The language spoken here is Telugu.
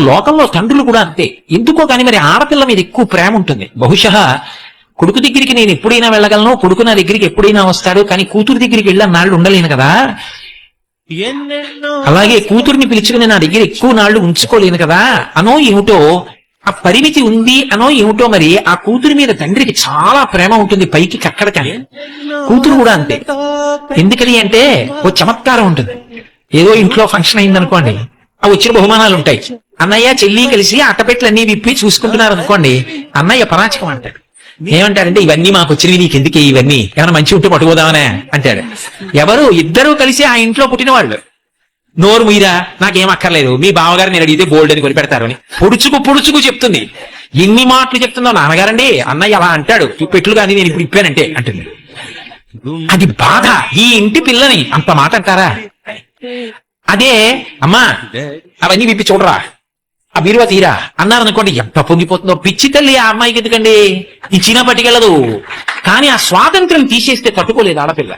లోకంలో తండ్రులు కూడా అంతే. ఎందుకో కానీ మరి ఆడపిల్ల మీద ఎక్కువ ప్రేమ ఉంటుంది. బహుశా కొడుకు దగ్గరికి నేను ఎప్పుడైనా వెళ్ళగలను, కొడుకు నా దగ్గరికి ఎప్పుడైనా వస్తాడు, కానీ కూతురు దగ్గరికి వెళ్ళి నాళ్ళు ఉండలేను కదా. అలాగే కూతుర్ని పిలుచుకుని నా దగ్గర ఎక్కువ నాళ్లు ఉంచుకోలేను కదా అనో ఏమిటో, ఆ పరిమితి ఉంది అనో ఏమిటో. మరి ఆ కూతురి మీద తండ్రికి చాలా ప్రేమ ఉంటుంది, పైకి కక్కడ. కానీ కూతురు కూడా అంతే. ఎందుకని అంటే ఓ చమత్కారం ఉంటుంది. ఏదో ఇంట్లో ఫంక్షన్ అయిందనుకోండి, ఆ వచ్చిన బహుమానాలు ఉంటాయి. అన్నయ్య చెల్లి కలిసి అట్టపెట్లు అన్ని విప్పి చూసుకుంటున్నారు అనుకోండి, అన్నయ్య పరాచకం అంటాడు. ఏమంటాడంటే ఇవన్నీ మాకు వచ్చినవి, నీకు ఎందుకే ఇవన్నీ, ఏమైనా మంచి ఉంటే పట్టుకోదామనే అంటాడు. ఎవరు ఇద్దరూ కలిసి ఆ ఇంట్లో పుట్టిన వాళ్ళు. నోరు మీరా, నాకేం అక్కర్లేదు, మీ బావగారు నేను అడిగితే బోల్డ్ అని కొని పెడతారు అని పొడుచుకు చెప్తుంది. ఎన్ని మాటలు చెప్తుందో నాన్నగారండి, అన్నయ్య అలా అంటాడు, పెట్లు కానీ నేను ఇప్పుడు ఇప్పానంటే అంటుంది. అది బాధ. ఈ ఇంటి పిల్లని అంత మాట అంటారా? అదే అమ్మా అవన్నీ విప్పి చూడరా, ఆ బీరువా తీరా అన్నారనుకోండి, ఎంత పొంగిపోతుందో. పిచ్చి తల్లి ఆ అమ్మాయికి ఎందుకండి, ఇచ్చినా పట్టుకెళ్ళదు. కానీ ఆ స్వాతంత్రం తీసేస్తే తట్టుకోలేదు ఆడపిల్ల.